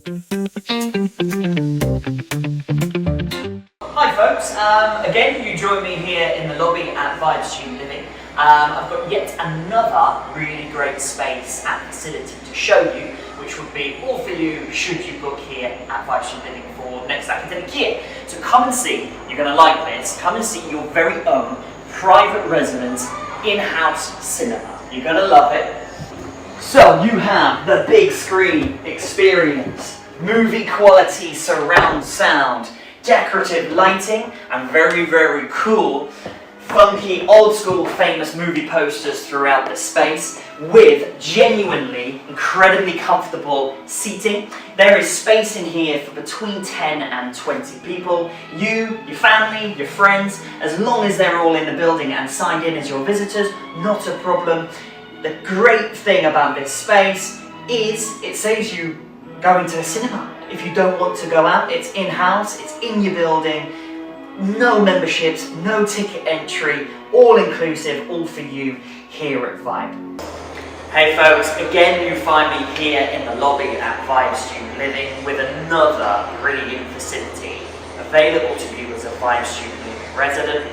Hi folks, again you join me here in the lobby at Vibe Student Living. I've got yet another really great space and facility to show you, which would be all for you should you book here at Vibe Student Living for next academic year. So come and see, you're going to like this, come and see your very own private residence in-house cinema. You're going to love it. So you have the big screen experience, movie quality surround sound, decorative lighting, and very, very cool, funky, old school, famous movie posters throughout the space with genuinely incredibly comfortable seating. There is space in here for between 10 and 20 people. You, your family, your friends, as long as they're all in the building and signed in as your visitors, not a problem. The great thing about this space is it saves you going to the cinema. If you don't want to go out, it's in-house, it's in your building, no memberships, no ticket entry, all inclusive, all for you here at Vibe. Hey folks, again you find me here in the lobby at Vibe Student Living with another brilliant facility available to you as a Vibe Student Living resident.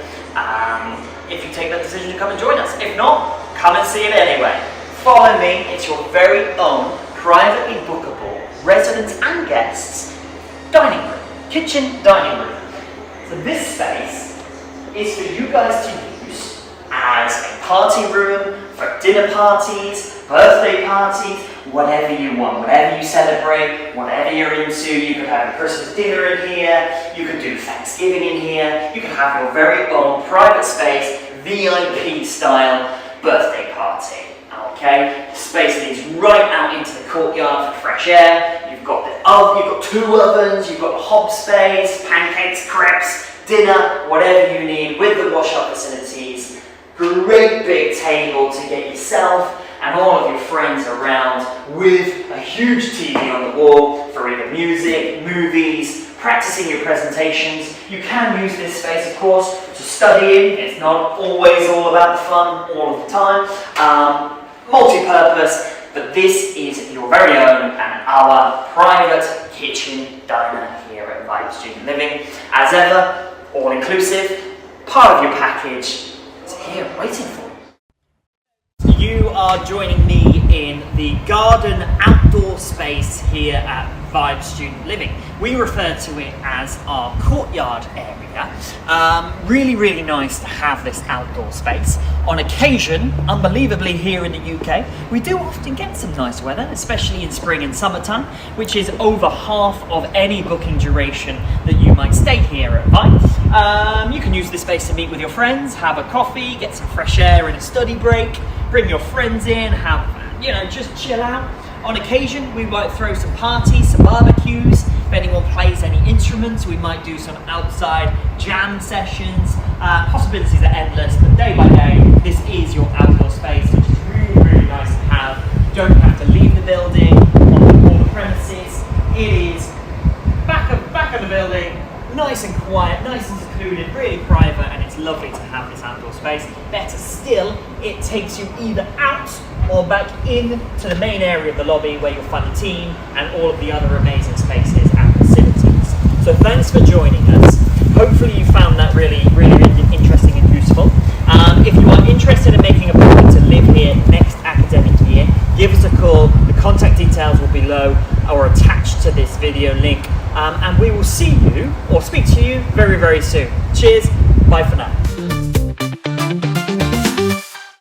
If you take that decision to come and join us. If not, come and see it anyway. Follow me, it's your very own privately bookable residents and guests dining room, kitchen dining room. So this space is for you guys to use as a party room, for dinner parties, birthday parties, whatever you want, whatever you celebrate, whatever you're into. You could have a Christmas dinner in here, you could do Thanksgiving in here, you could have your very own private space, VIP style birthday party. Okay, the space leads right out into the courtyard for fresh air. You've got the oven, you've got 2 ovens, you've got the hob space, pancakes, crepes, dinner, whatever you need with the wash-up facilities. Great big table to get yourself and all of your friends around with a huge TV on the wall for either music, movies, practicing your presentations. You can use this space, of course, to study in. It's not always all about the fun all of the time. Multi-purpose, but this is your very own and our private kitchen diner here at Vibe Student Living. As ever, all-inclusive, part of your package. It's here waiting for you. You are joining me in the garden outdoor space here at Vibe Student Living. We refer to it as our courtyard area. Really, really nice to have this outdoor space. On occasion, unbelievably here in the UK, we do often get some nice weather, especially in spring and summertime, which is over half of any booking duration that you might stay here at Vibe. You can use this space to meet with your friends, have a coffee, get some fresh air in a study break, bring your friends in, just chill out. On occasion, we might throw some parties, some barbecues. If anyone plays any instruments, we might do some outside jam sessions. Possibilities are endless, but day by day, this is your outdoor space, which is really, really nice to have. You don't have to leave the building or the premises. It is back of the building, nice and quiet, nice and secluded, really private, and it's lovely to have this outdoor space. Better still, it takes you either out or back in to the main area of the lobby where you'll find the team and all of the other amazing spaces and facilities. So thanks for joining us. Hopefully you found that really, really interesting and useful. If you are interested in making a booking to live here next academic year, give us a call. The contact details will be below or attached to this video link. And we will see you or speak to you very, very soon. Cheers. Bye for now.